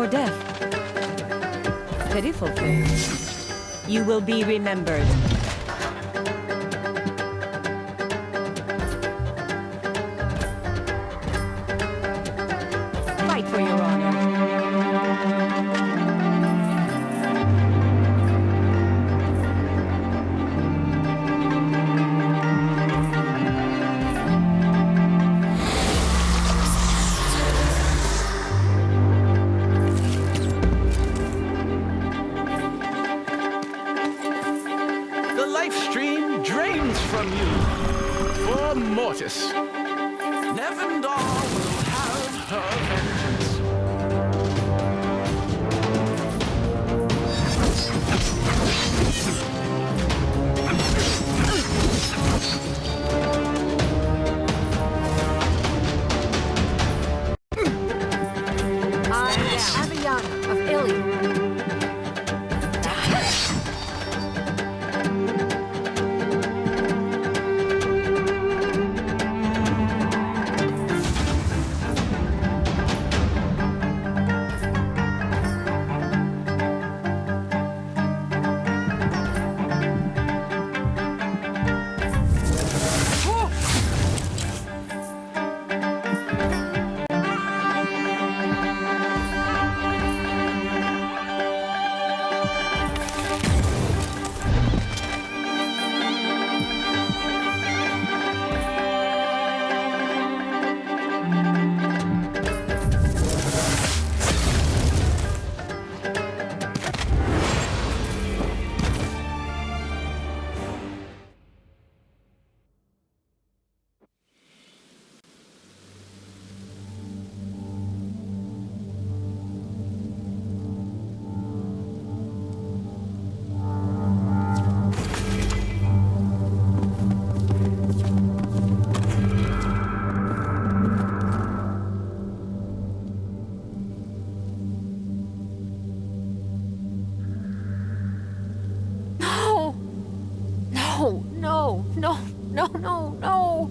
or death. Pitiful thing. You will be remembered. Fight for your honor. The life stream drains from you for Mortis. Nevendar will have her vengeance. I am Aviana of Ilium. No.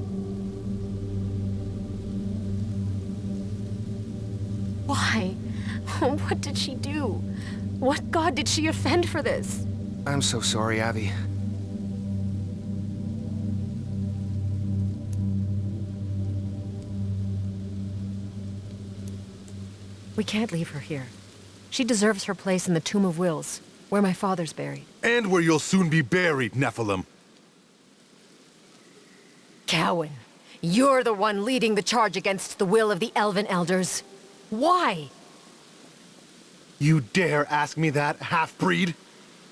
Why? What did she do? What god did she offend for this? I'm so sorry, Abby. We can't leave her here. She deserves her place in the Tomb of Wills, where my father's buried. And where you'll soon be buried, Nephilim. Cowan, you're the one leading the charge against the will of the Elven Elders. Why? You dare ask me that, half-breed?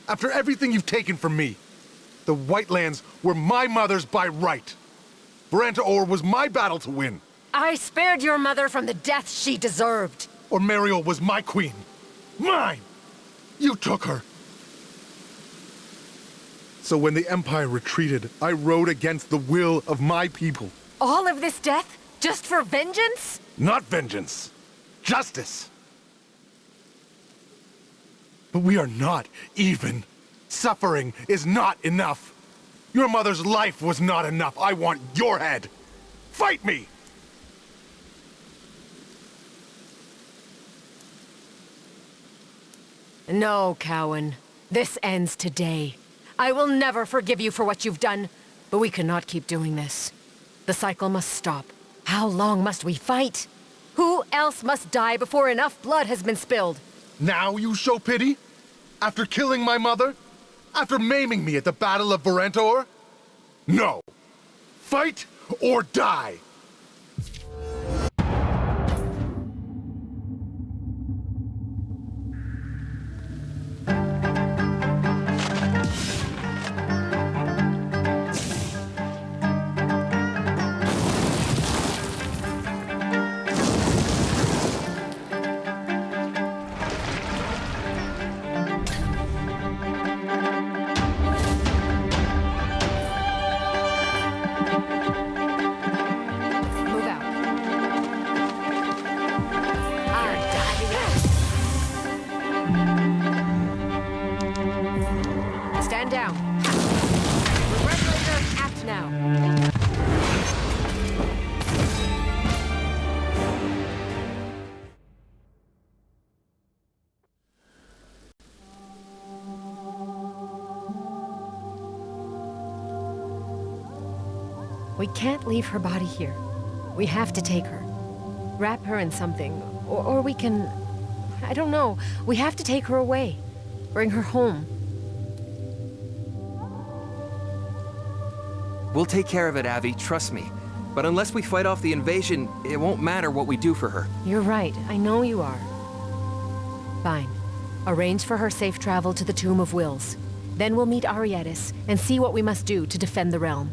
After everything you've taken from me, the Whitelands were my mother's by right. Varantaor was my battle to win. I spared your mother from the death she deserved. Or Mariel was my queen. Mine! You took her. So when the Empire retreated, I rode against the will of my people. All of this death? Just for vengeance? Not vengeance. Justice. But we are not even. Suffering is not enough. Your mother's life was not enough. I want your head. Fight me! No, Cowan. This ends today. I will never forgive you for what you've done, but we cannot keep doing this. The cycle must stop. How long must we fight? Who else must die before enough blood has been spilled? Now you show pity? After killing my mother? After maiming me at the Battle of Varantaor? No. Fight or die! Stand down. Regulator, act now. We can't leave her body here. We have to take her. Wrap her in something, or we can... I don't know. We have to take her away. Bring her home. We'll take care of it, Abby, trust me. But unless we fight off the invasion, it won't matter what we do for her. You're right. I know you are. Fine. Arrange for her safe travel to the Tomb of Wills. Then we'll meet Arietis and see what we must do to defend the realm.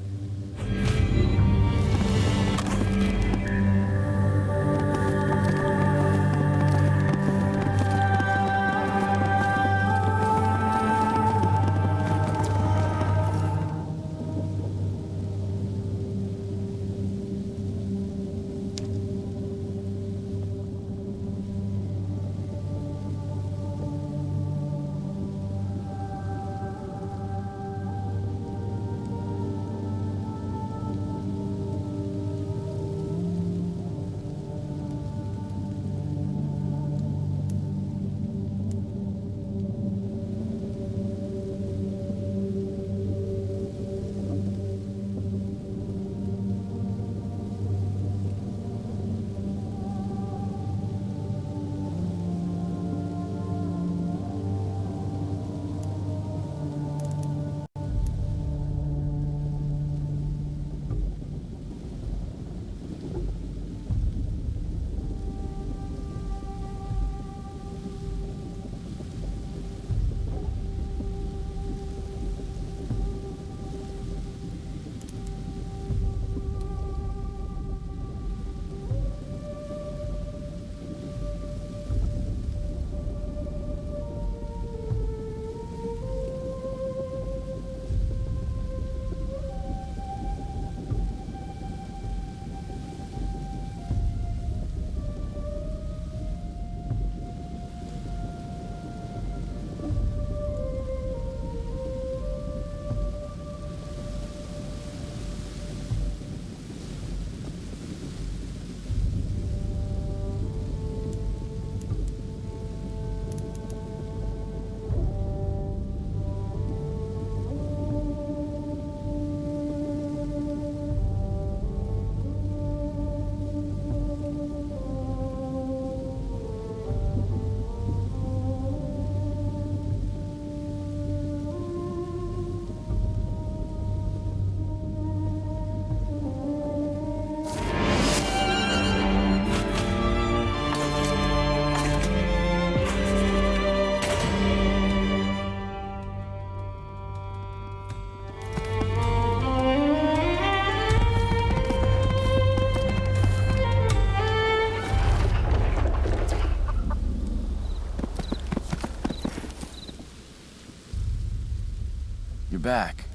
You're back.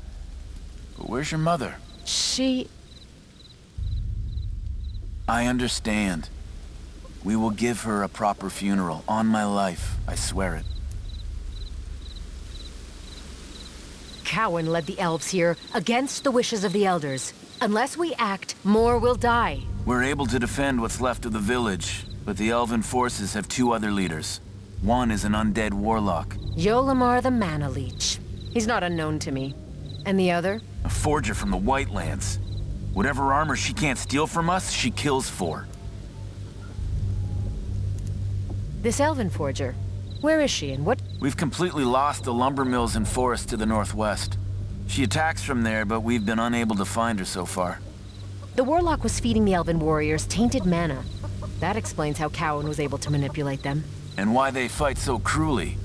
But where's your mother? She... I understand. We will give her a proper funeral. On my life, I swear it. Cowan led the elves here against the wishes of the elders. Unless we act, more will die. We're able to defend what's left of the village, but the elven forces have two other leaders. One is an undead warlock. Yolamar the Mana Leech. He's not unknown to me. And the other? A forger from the Whitelands. Whatever armor she can't steal from us, she kills for. This elven forger. Where is she and what... We've completely lost the lumber mills and forests to the northwest. She attacks from there, but we've been unable to find her so far. The warlock was feeding the elven warriors tainted mana. That explains how Cowan was able to manipulate them. And why they fight so cruelly.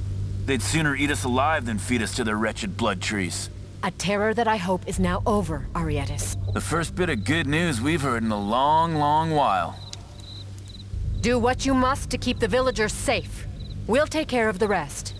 They'd sooner eat us alive than feed us to their wretched blood trees. A terror that I hope is now over, Arietis. The first bit of good news we've heard in a long, long while. Do what you must to keep the villagers safe. We'll take care of the rest.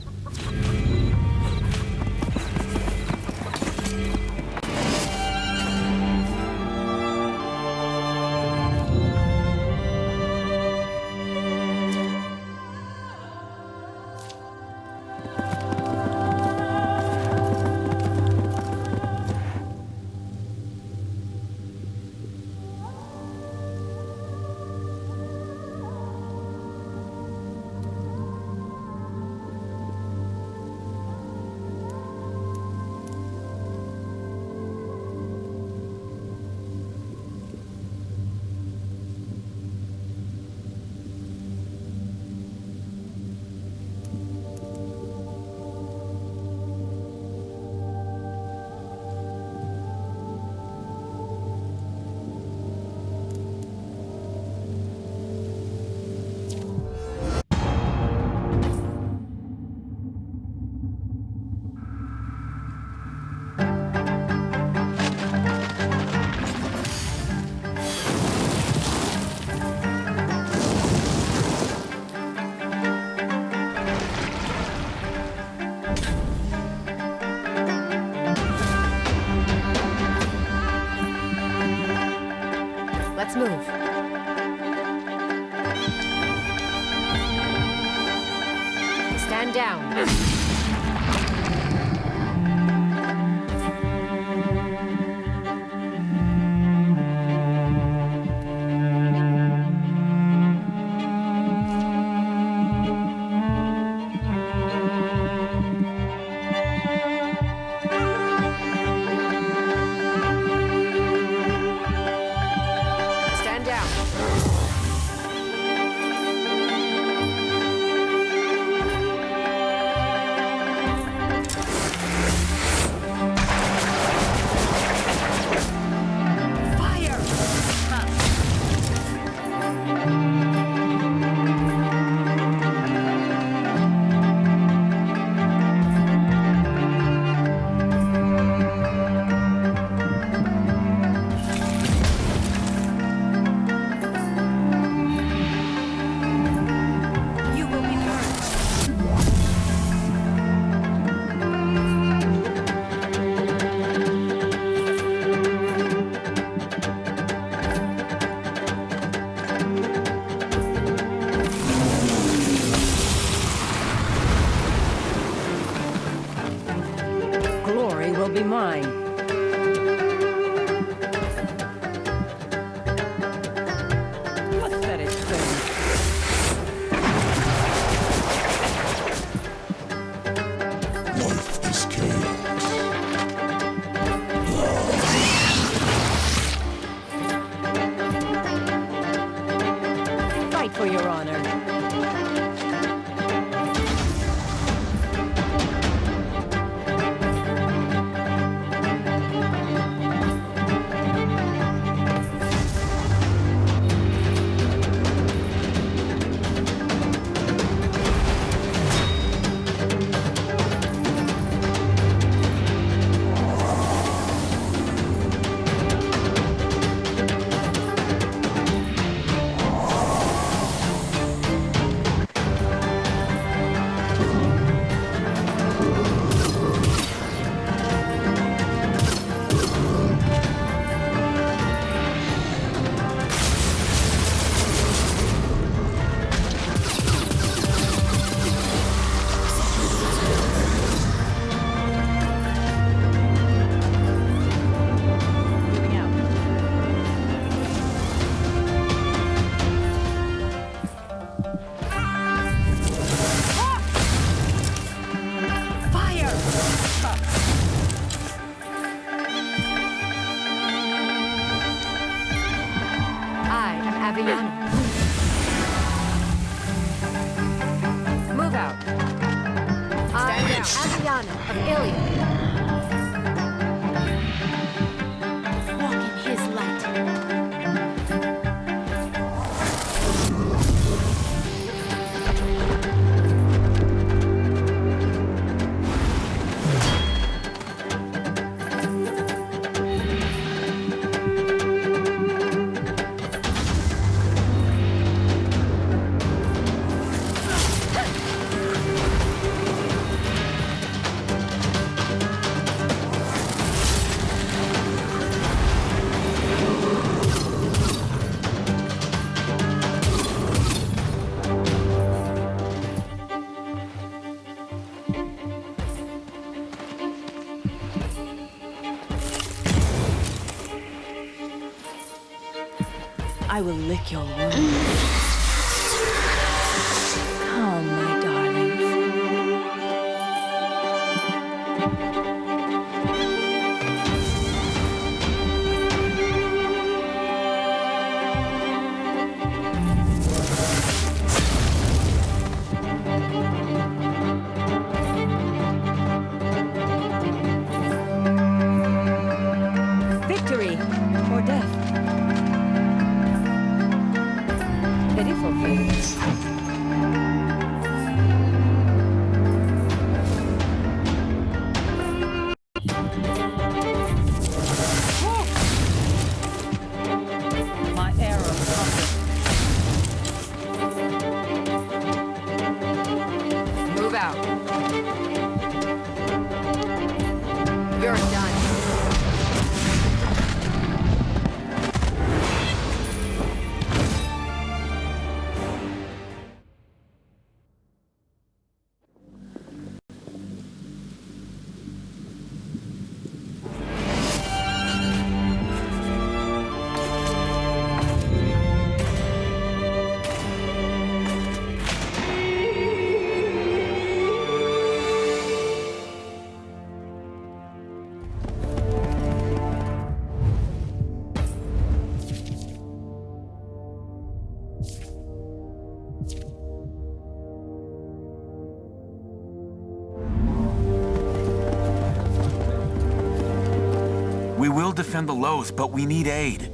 Let's move. Stand down. Stand down. You will be burned. Glory will be mine. Pathetic thing. Life is chaos. Fight for your honor. Moving out. Fire! I am Aviana. Move out. I am Aviana of Ilion. Walk in his light. I will lick your wounds. Come, my darlings. Victory or death. Pitiful things. My arrow comes. Move out. You're done. We will defend the Lows, but we need aid.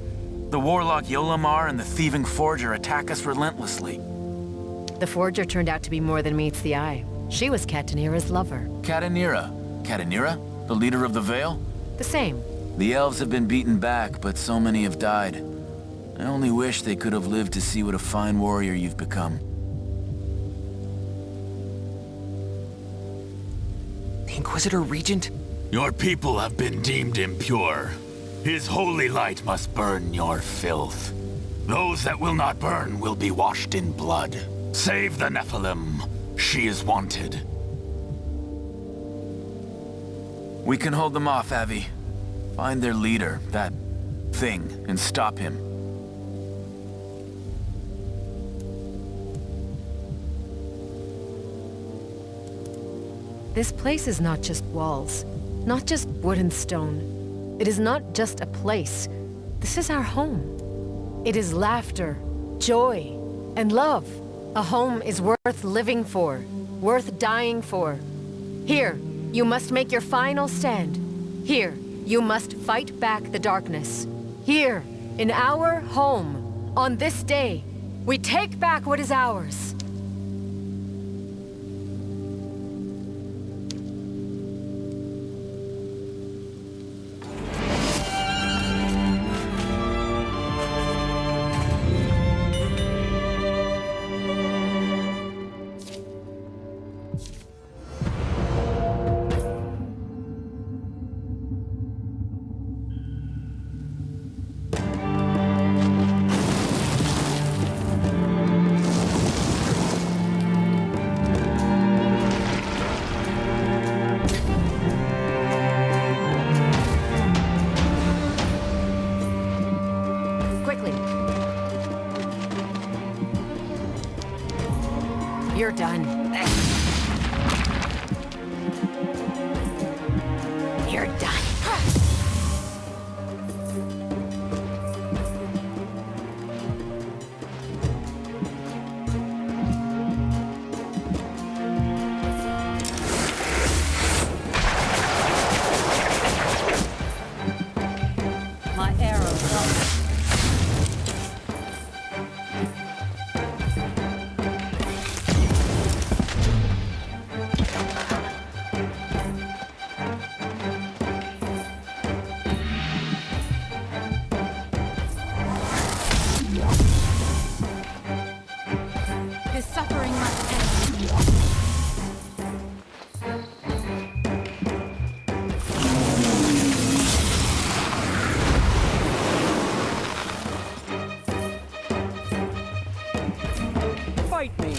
The warlock Yolamar and the thieving Forger attack us relentlessly. The Forger turned out to be more than meets the eye. She was Catanira's lover. Catanira? Catanira? The leader of the Vale? The same. The elves have been beaten back, but so many have died. I only wish they could have lived to see what a fine warrior you've become. The Inquisitor Regent? Your people have been deemed impure. His holy light must burn your filth. Those that will not burn will be washed in blood. Save the Nephilim. She is wanted. We can hold them off, Avi. Find their leader, that thing, and stop him. This place is not just walls, not just wood and stone. It is not just a place. This is our home. It is laughter, joy, and love. A home is worth living for, worth dying for. Here, you must make your final stand. Here, you must fight back the darkness. Here, in our home, on this day, we take back what is ours. You're done. You're done. My arrow comes. His suffering must end. Fight me.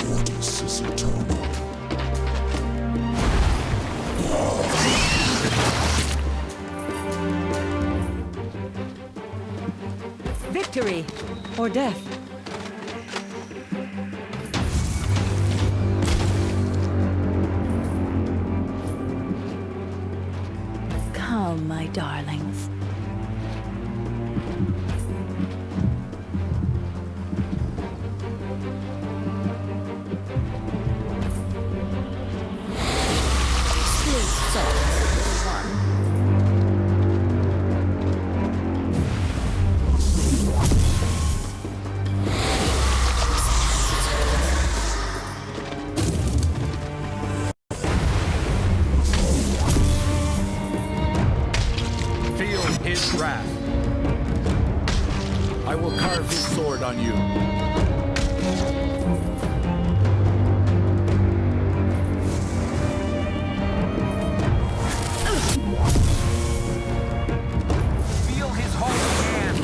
Mortis is eternal. Victory or death. Come, my darlings. Feel his wrath. I will carve his sword on you. Feel his holy hand.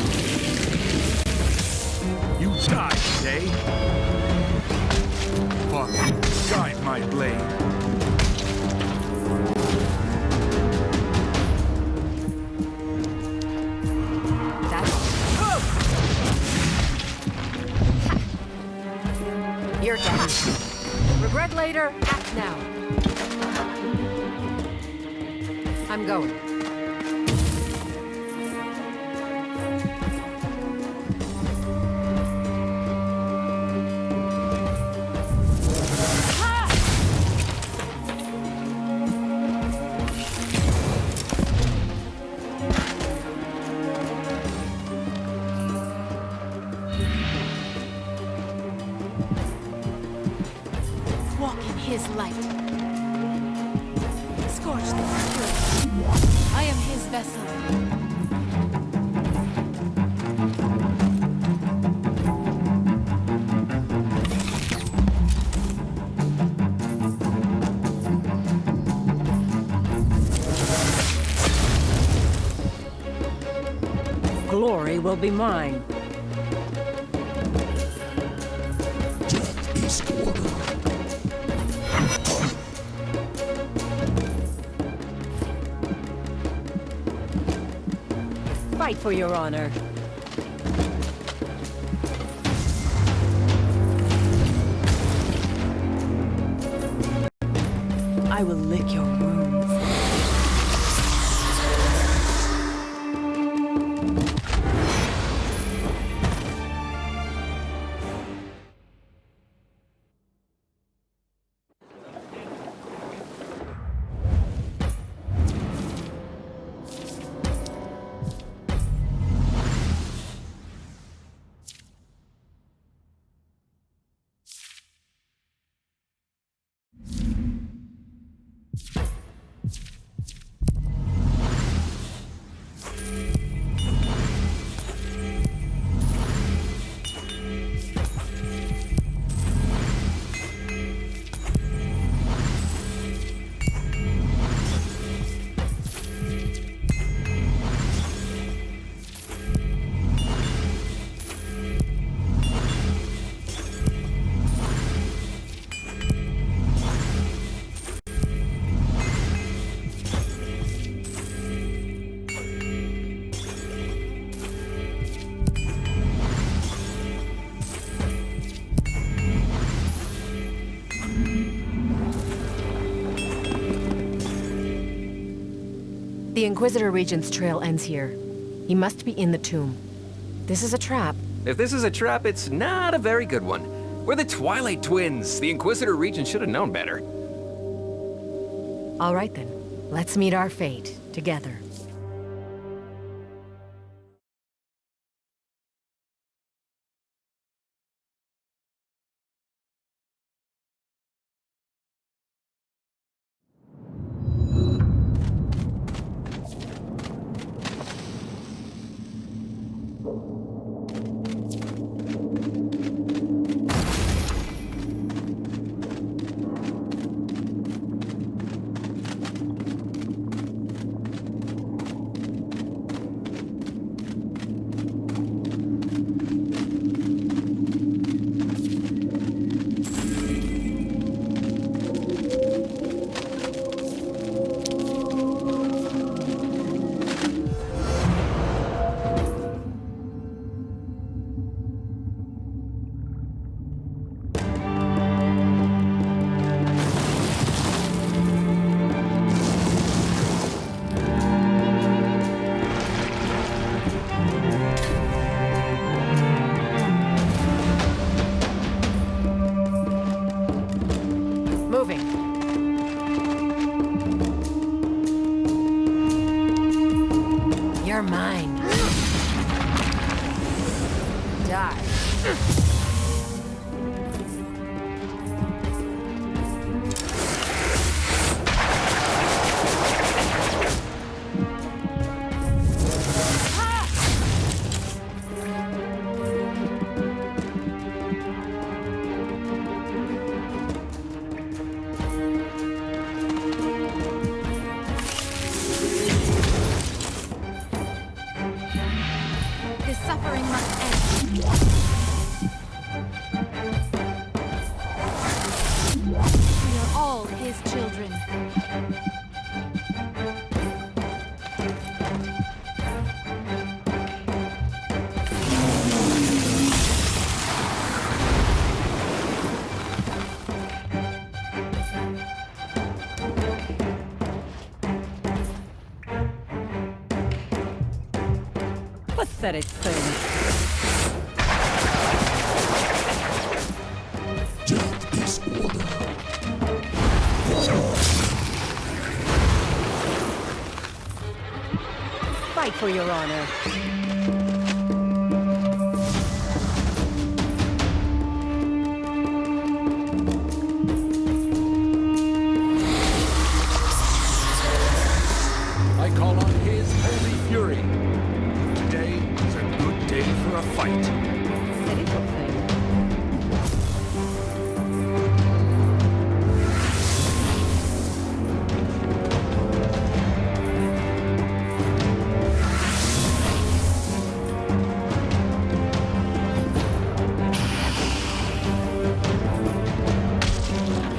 You die today. Father, guide my blade. You're done. Regret later, act now. I'm going. his light. Scorch them. I am his vessel. Glory will be mine. Death is order. Fight for your honor. I will lick your wounds. The Inquisitor Regent's trail ends here. He must be in the tomb. This is a trap. If this is a trap, it's not a very good one. We're the Twilight Twins. The Inquisitor Regent should have known better. All right then. Let's meet our fate together. You're mine. Die. His suffering must end. We are all his children. Pathetic thing. Death is order. Fight for your honor. ready for a fight. The little thing.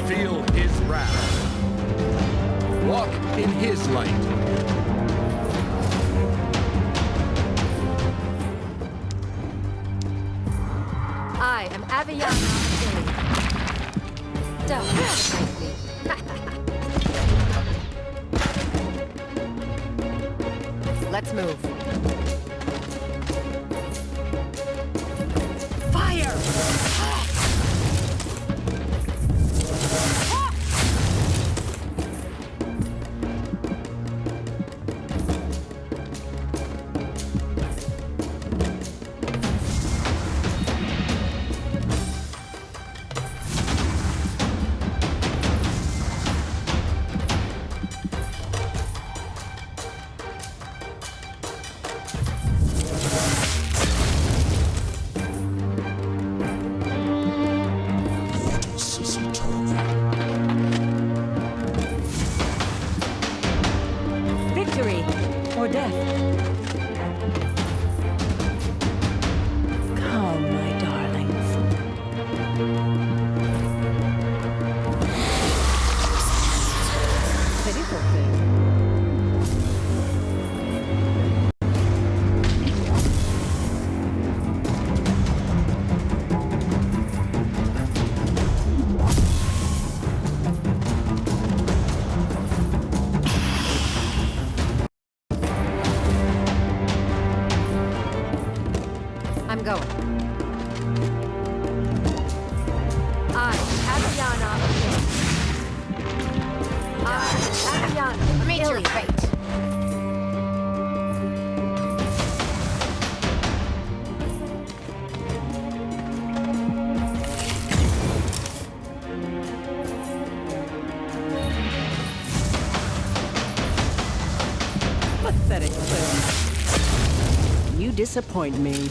Feel his wrath. Walk in his light. I am Aviana Illy. Don't fight me. Let's move. Fire! This is eternal. Victory or death. Come, my darlings. The little thing. I'm going. I, Aviana Illy. I, Aviana Meet your fate. Pathetic thing. You disappoint me.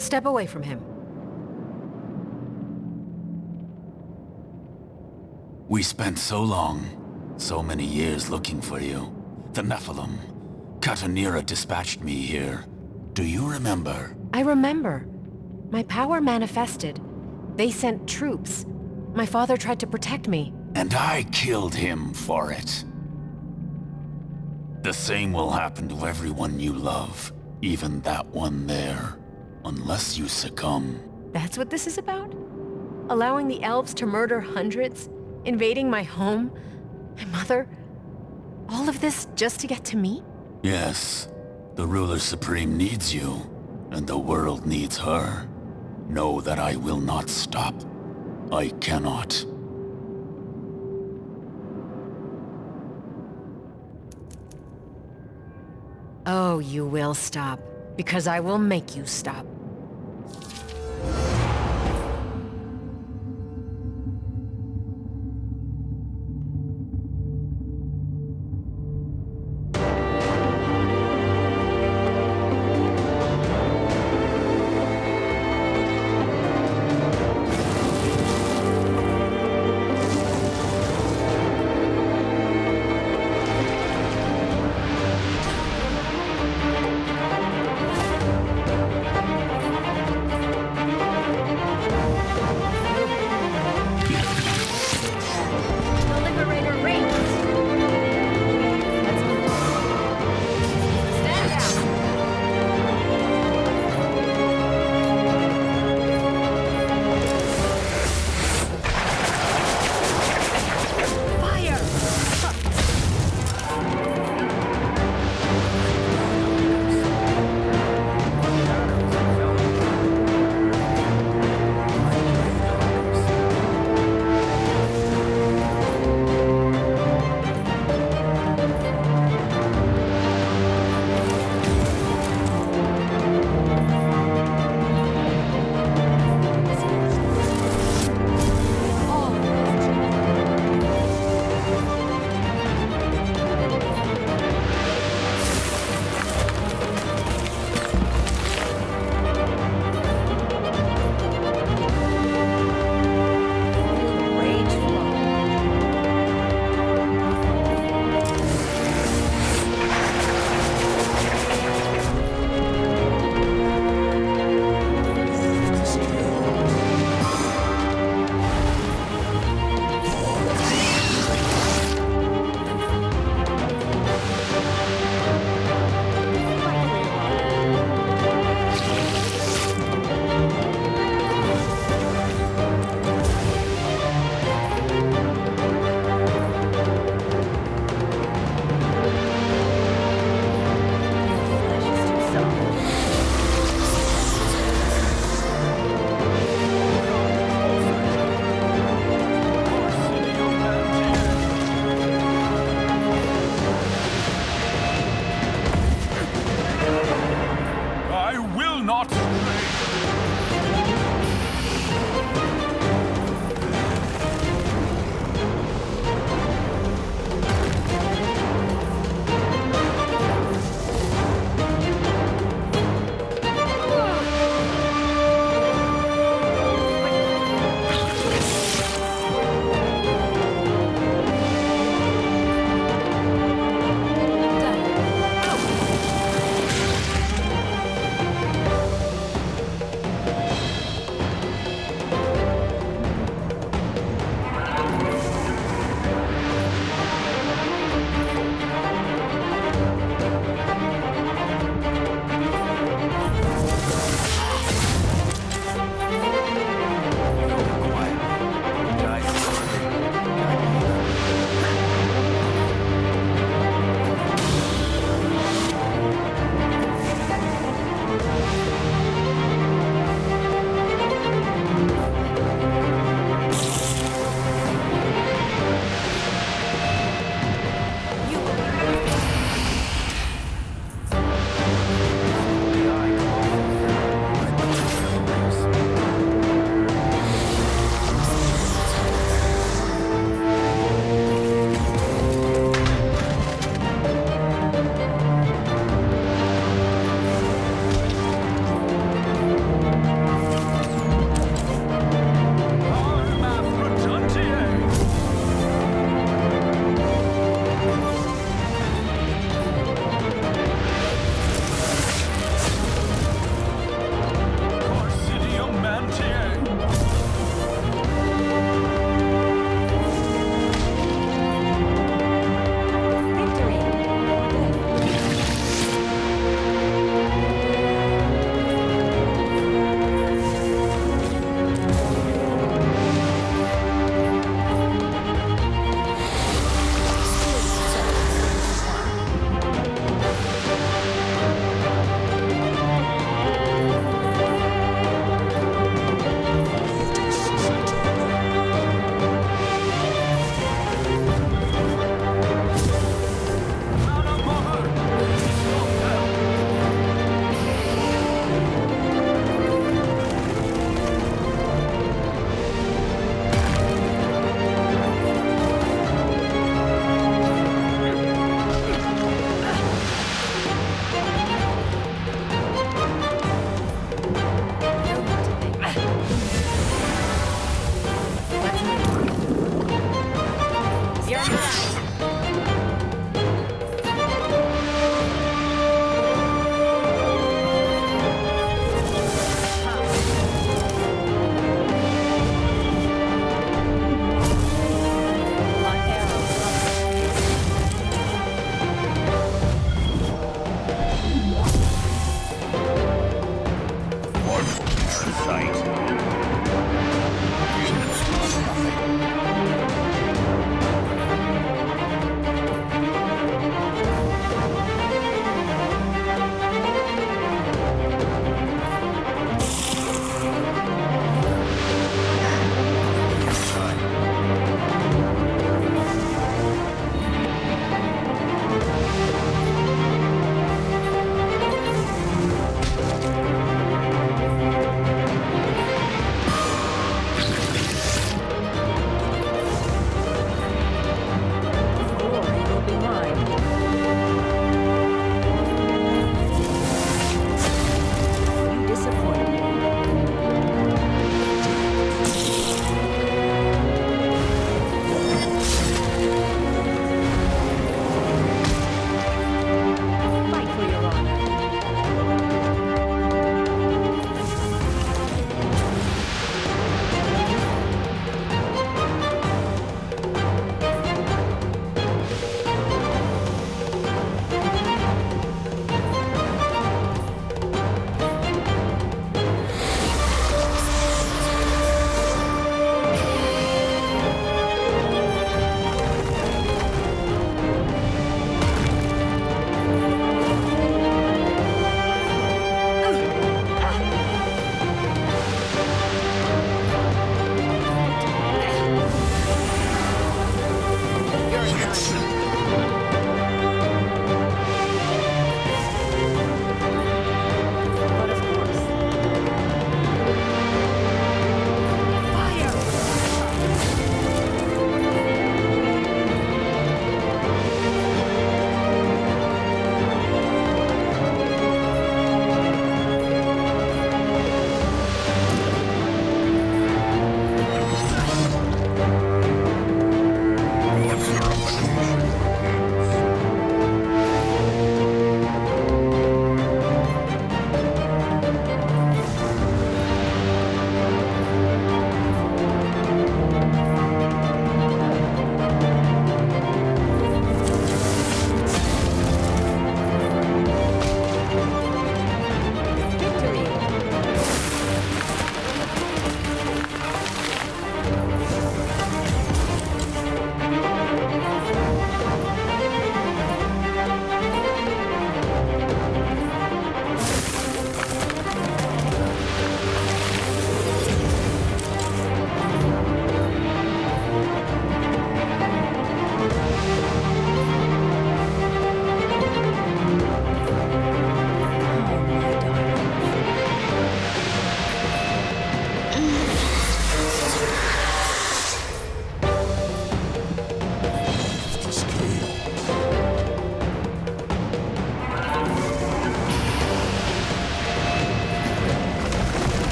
Step away from him. We spent so long, so many years looking for you. The Nephilim. Katanira dispatched me here. Do you remember? I remember. My power manifested. They sent troops. My father tried to protect me. And I killed him for it. The same will happen to everyone you love, even that one there, unless you succumb. That's what this is about? Allowing the elves to murder hundreds? Invading my home? My mother? All of this just to get to me? Yes, the Ruler Supreme needs you, and the world needs her. Know that I will not stop. I cannot. Oh, you will stop. Because I will make you stop.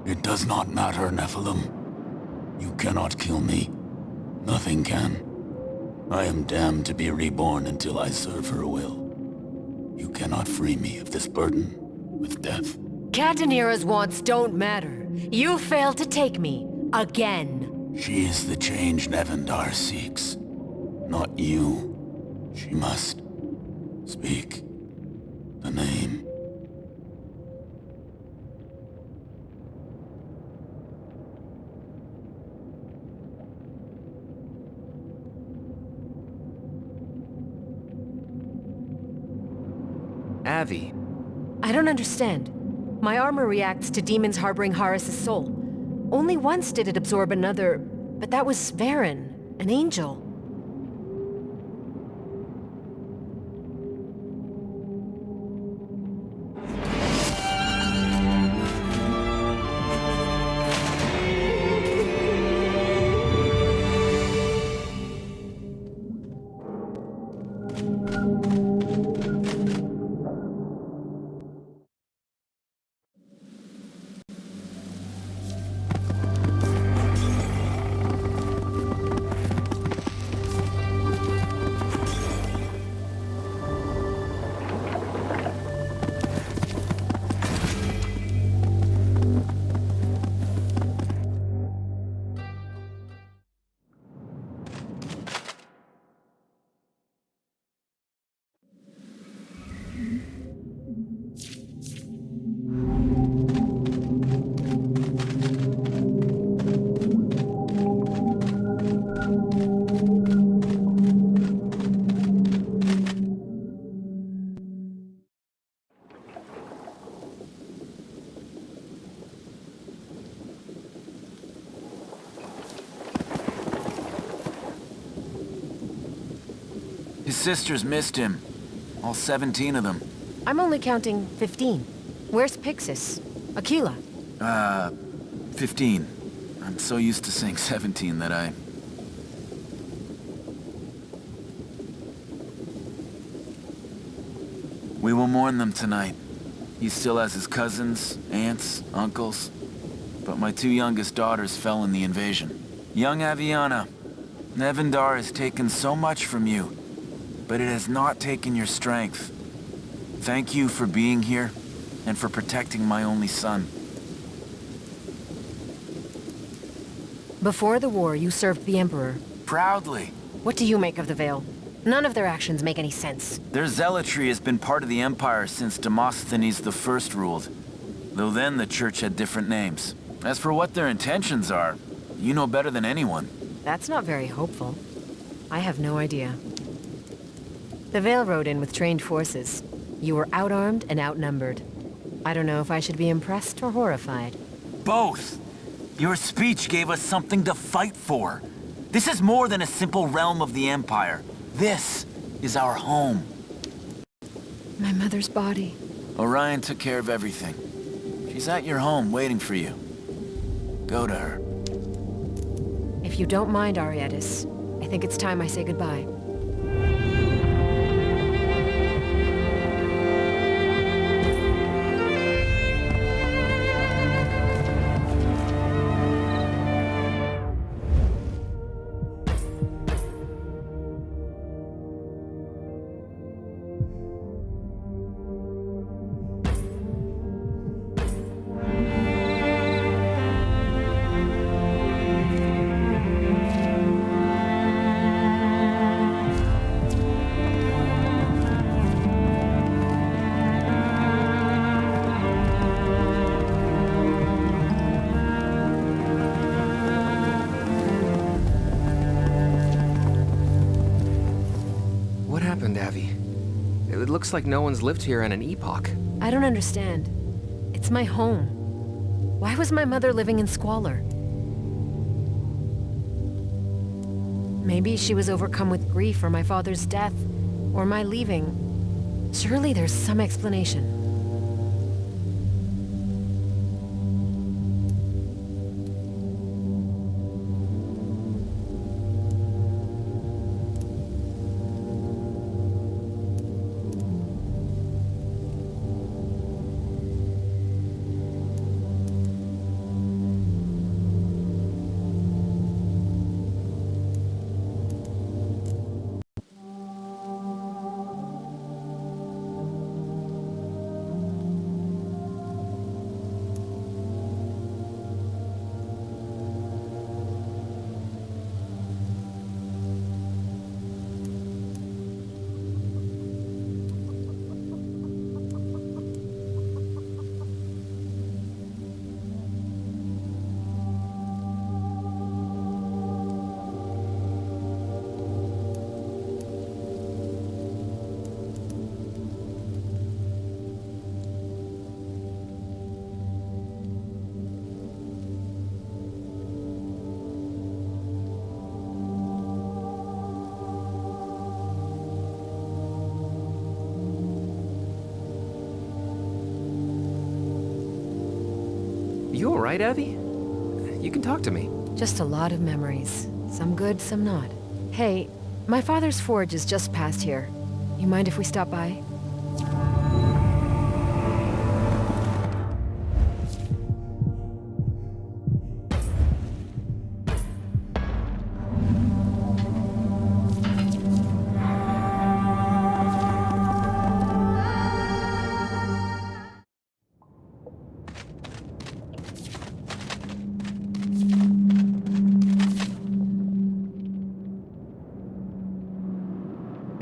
It does not matter, Nephilim. You cannot kill me. Nothing can. I am damned to be reborn until I serve her will. You cannot free me of this burden with death. Katanira's wants don't matter. You failed to take me. Again. She is the change Nevendar seeks. Not you. She must speak the name. Avi, I don't understand. My armor reacts to demons harboring Horus' soul. Only once did it absorb another, but that was Varen, an angel. His sisters missed him. All 17 of them. I'm only counting 15. Where's Pixis? Aquila? 15. I'm so used to saying 17 that I... We will mourn them tonight. He still has his cousins, aunts, uncles. But my 2 youngest daughters fell in the invasion. Young Aviana, Nevendar has taken so much from you, but it has not taken your strength. Thank you for being here, and for protecting my only son. Before the war, you served the Emperor. Proudly. What do you make of the Veil? None of their actions make any sense. Their zealotry has been part of the Empire since Demosthenes I ruled, though then the Church had different names. As for what their intentions are, you know better than anyone. That's not very hopeful. I have no idea. The Veil rode in with trained forces. You were outarmed and outnumbered. I don't know if I should be impressed or horrified. Both! Your speech gave us something to fight for. This is more than a simple realm of the Empire. This is our home. My mother's body. Orion took care of everything. She's at your home waiting for you. Go to her. If you don't mind, Arietis, I think it's time I say goodbye. what happened, Avi? It looks like no one's lived here in an epoch. I don't understand. It's my home. Why was my mother living in squalor? Maybe she was overcome with grief for my father's death, or my leaving. Surely there's some explanation. You alright, Abby? You can talk to me. Just a lot of memories. Some good, some not. Hey, my father's forge is just past here. You mind if we stop by?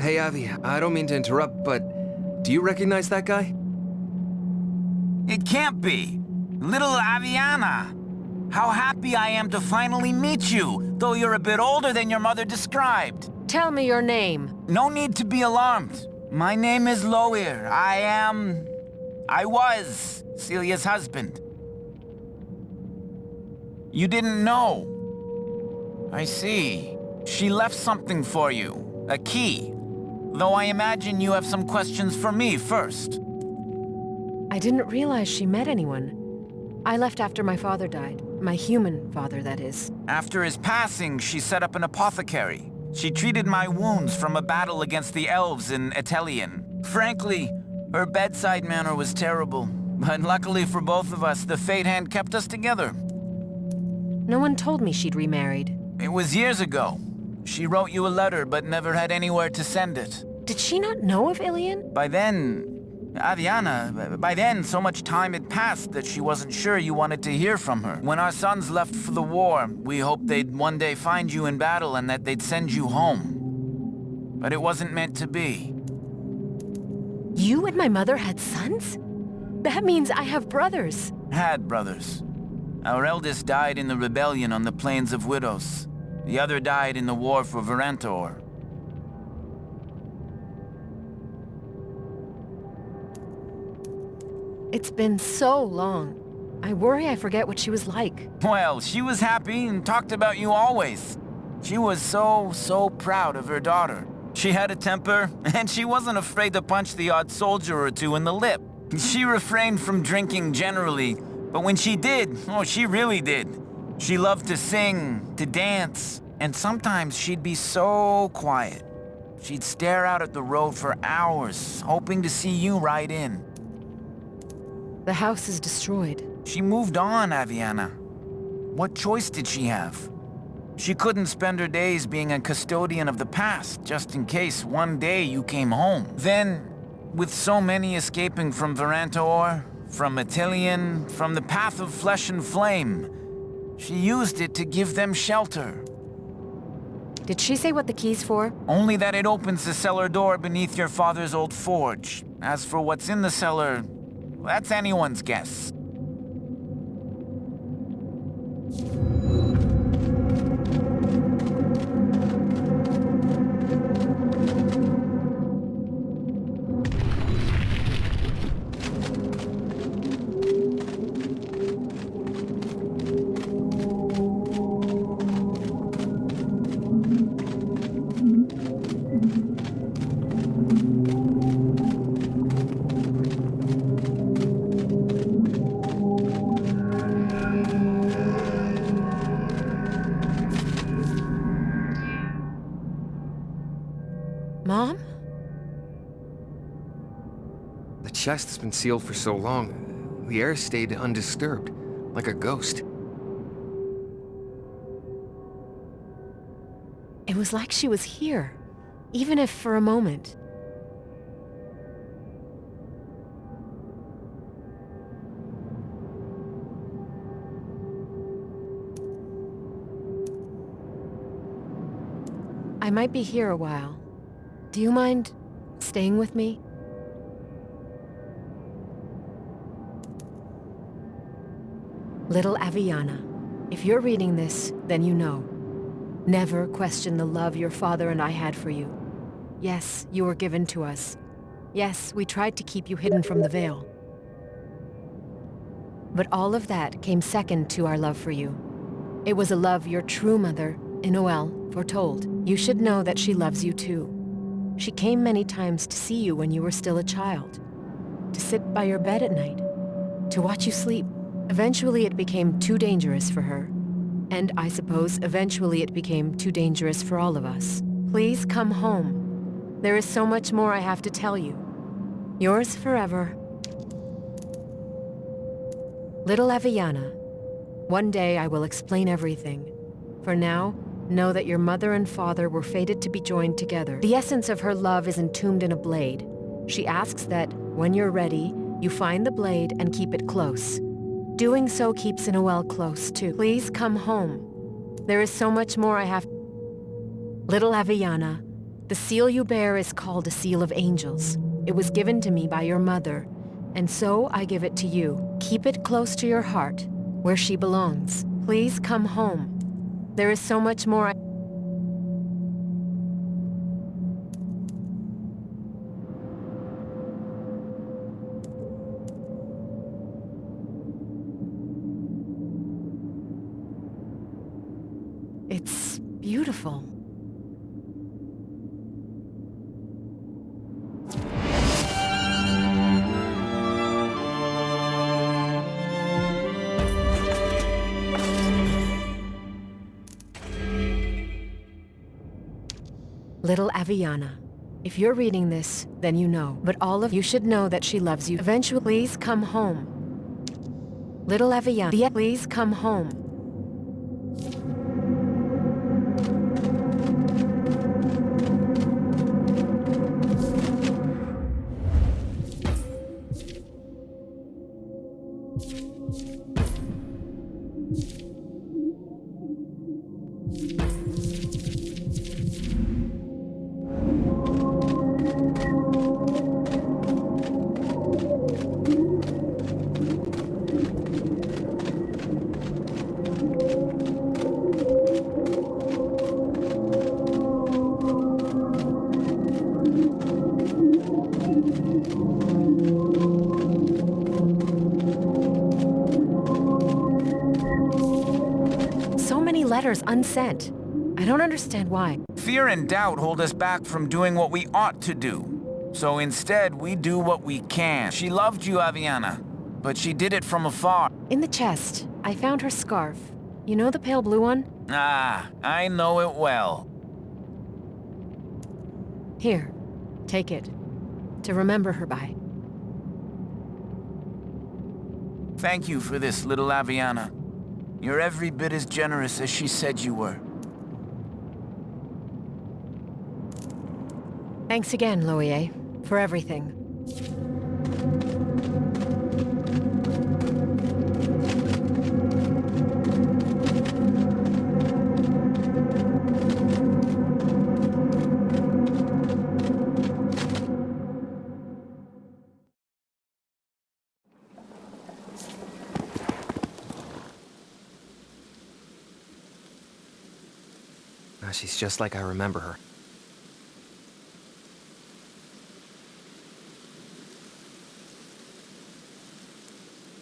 Hey, Avi, I don't mean to interrupt, but do you recognize that guy? It can't be. Little Aviana. How happy I am to finally meet you, though you're a bit older than your mother described. Tell me your name. No need to be alarmed. My name is Loir. I was Celia's husband. You didn't know. I see. She left something for you. A key. Though I imagine you have some questions for me first. I didn't realize she met anyone. I left after my father died. My human father, that is. After his passing, she set up an apothecary. She treated my wounds from a battle against the elves in Etelian. Frankly, her bedside manner was terrible. But luckily for both of us, the fate hand kept us together. No one told me she'd remarried. It was years ago. She wrote you a letter, but never had anywhere to send it. Did she not know of Ilian? By then, so much time had passed that she wasn't sure you wanted to hear from her. When our sons left for the war, we hoped they'd one day find you in battle and that they'd send you home. But it wasn't meant to be. You and my mother had sons? That means I have brothers. Had brothers. Our eldest died in the rebellion on the Plains of Widows. The other died in the war for Varantor. It's been so long. I worry I forget what she was like. Well, she was happy and talked about you always. She was so proud of her daughter. She had a temper, and she wasn't afraid to punch the odd soldier or two in the lip. She refrained from drinking generally, but when she did, oh, she really did. She loved to sing, to dance, and sometimes she'd be so quiet. She'd stare out at the road for hours, hoping to see you ride in. The house is destroyed. She moved on, Aviana. What choice did she have? She couldn't spend her days being a custodian of the past, just in case one day you came home. Then, with so many escaping from Varantor, from Etelian, from the path of flesh and flame, she used it to give them shelter. Did she say what the key's for? Only that it opens the cellar door beneath your father's old forge. As for what's in the cellar, that's anyone's guess. Mom? The chest has been sealed for so long, the air stayed undisturbed, like a ghost. It was like she was here, even if for a moment. I might be here a while. Do you mind staying with me? Little Aviana, if you're reading this, then you know. Never question the love your father and I had for you. Yes, you were given to us. Yes, we tried to keep you hidden from the veil. But all of that came second to our love for you. It was a love your true mother, Inoel, foretold. You should know that she loves you too. She came many times to see you when you were still a child, to sit by your bed at night, to watch you sleep, Eventually it became too dangerous for her. And I suppose eventually it became too dangerous for all of us. Please come home. There is so much more I have to tell you. Yours forever, Little Aviana. One day I will explain everything. For now, know that your mother and father were fated to be joined together. The essence of her love is entombed in a blade. She asks that, when you're ready, you find the blade and keep it close. Doing so keeps Noel close, too. Please come home. There is so much more I have... Little Aviana, the seal you bear is called a seal of angels. It was given to me by your mother, and so I give it to you. Keep it close to your heart, where she belongs. Please come home. There is so much more I... It's beautiful. Little Aviana. If you're reading this, then you know. But all of you should know that she loves you. Eventually, please come home. Little Aviana, please come home. Letters unsent. I don't understand why. Fear and doubt hold us back from doing what we ought to do. So instead, we do what we can. She loved you, Aviana, but she did it from afar. In the chest, I found her scarf. You know the pale blue one? Ah, I know it well. Here, take it. To remember her by. Thank you for this, little Aviana. You're every bit as generous as she said you were. Thanks again, Loie, for everything. She's just like I remember her.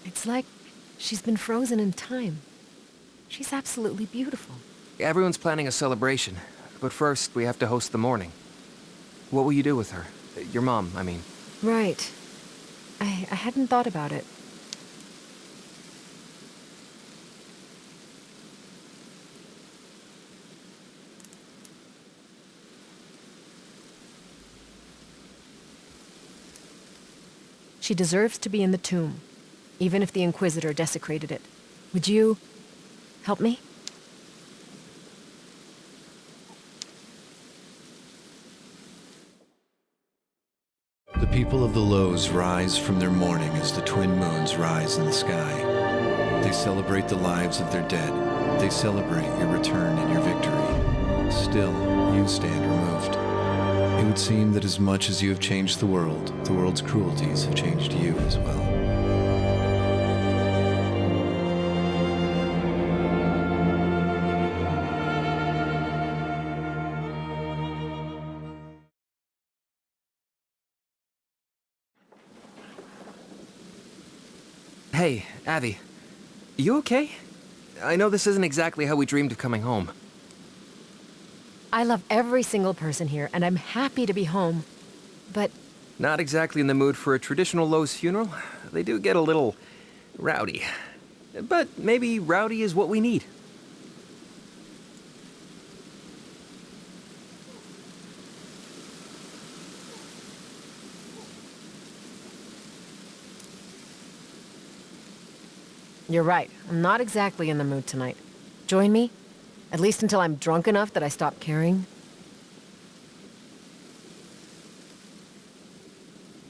It's like she's been frozen in time. She's absolutely beautiful. Everyone's planning a celebration, but first we have to host the morning. What will you do with her? Your mom, I mean. Right. I hadn't thought about it. She deserves to be in the tomb, even if the Inquisitor desecrated it. Would you help me? The people of the Lows rise from their mourning as the twin moons rise in the sky. They celebrate the lives of their dead. They celebrate your return and your victory. Still, you stand removed. It would seem that as much as you have changed the world's cruelties have changed you as well. Hey, Avi. You okay? I know this isn't exactly how we dreamed of coming home. I love every single person here, and I'm happy to be home. But... Not exactly in the mood for a traditional Lowe's funeral. They do get a little... rowdy. but maybe rowdy is what we need. You're right. I'm not exactly in the mood tonight. Join me? At least until I'm drunk enough that I stop caring.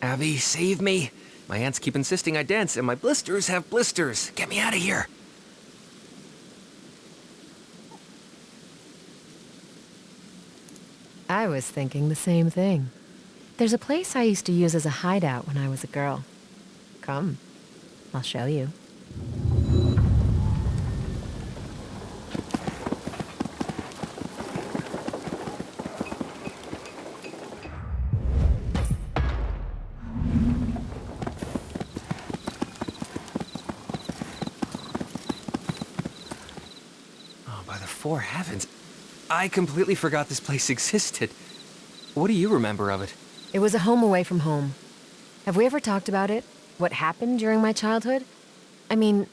Abby, save me. My aunts keep insisting I dance, and my blisters have blisters. Get me out of here. I was thinking the same thing. There's a place I used to use as a hideout when I was a girl. Come, I'll show you. Oh, by the four heavens. I completely forgot this place existed. What do you remember of it? It was a home away from home. Have we ever talked about it? What happened during my childhood? I mean...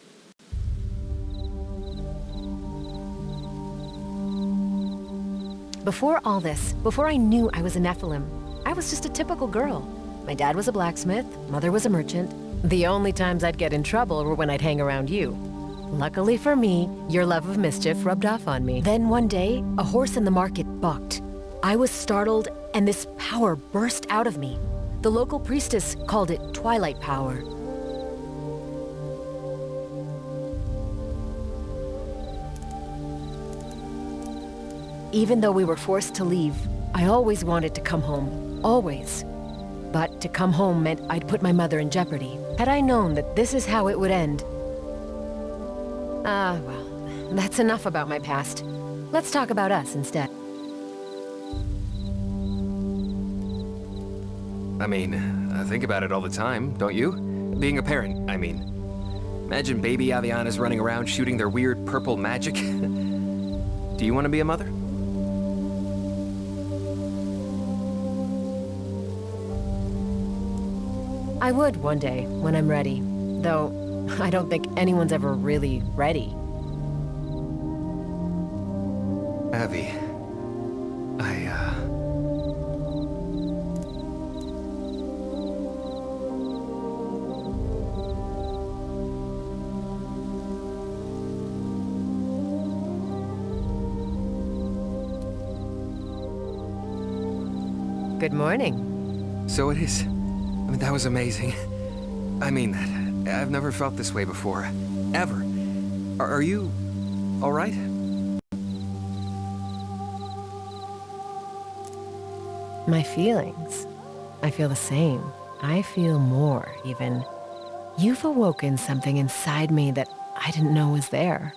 Before all this, before I knew I was a Nephilim, I was just a typical girl. My dad was a blacksmith, mother was a merchant. The only times I'd get in trouble were when I'd hang around you. Luckily for me, your love of mischief rubbed off on me. Then one day, a horse in the market bucked. I was startled, and this power burst out of me. The local priestess called it Twilight Power. Even though we were forced to leave, I always wanted to come home. Always. But to come home meant I'd put my mother in jeopardy. Had I known that this is how it would end... well, that's enough about my past. Let's talk about us instead. I mean, I think about it all the time, don't you? Being a parent, I mean. Imagine baby Avianas running around shooting their weird purple magic. Do you want to be a mother? I would one day, when I'm ready. Though, I don't think anyone's ever really ready. Abby, Good morning. So it is. I mean, that was amazing. I mean that. I've never felt this way before. Ever. Are you... all right? My feelings. I feel the same. I feel more, even. You've awoken something inside me that I didn't know was there.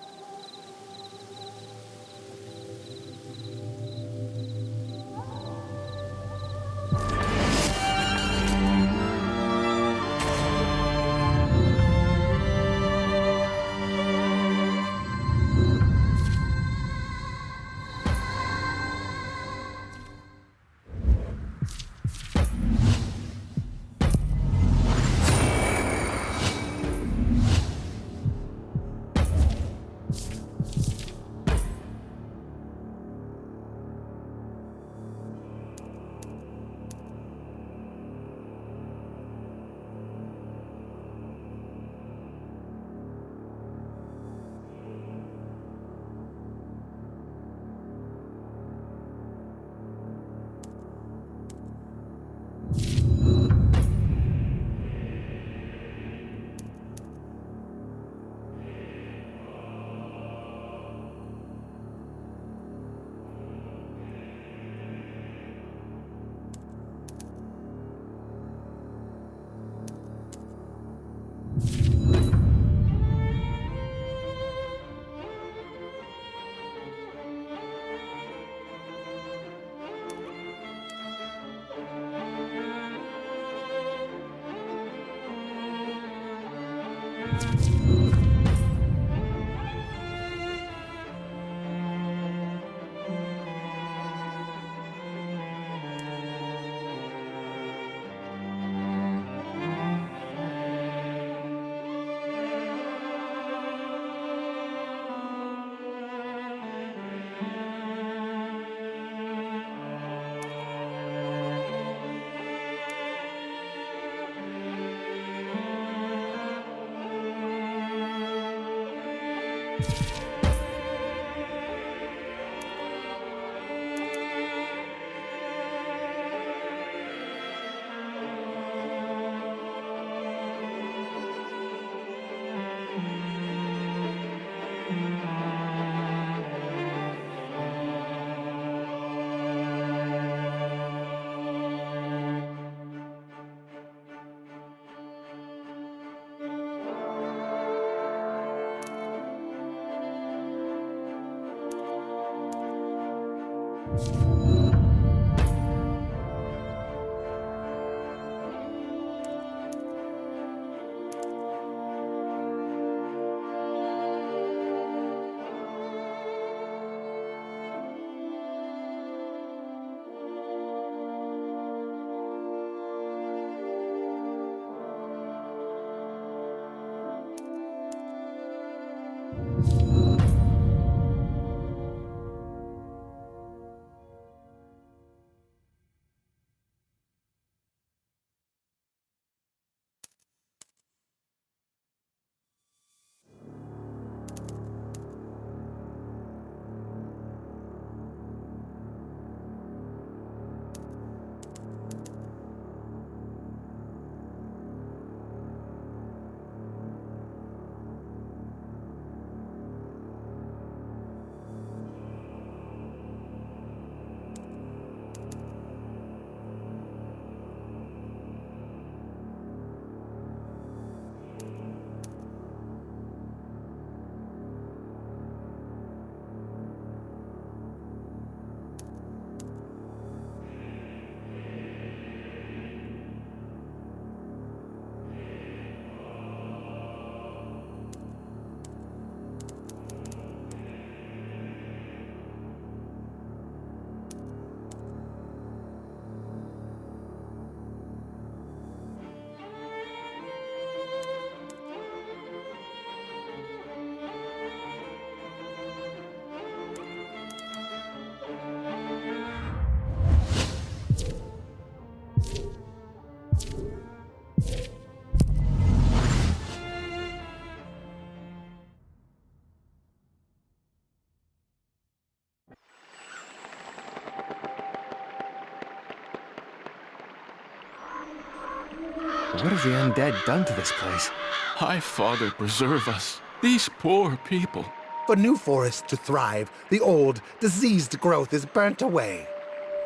What have the undead done to this place? High Father, preserve us. These poor people. For new forests to thrive, the old, diseased growth is burnt away.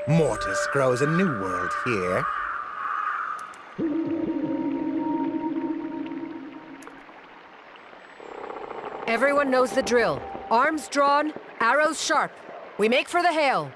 Mortis grows a new world here. Everyone knows the drill. Arms drawn, arrows sharp. We make for the hail.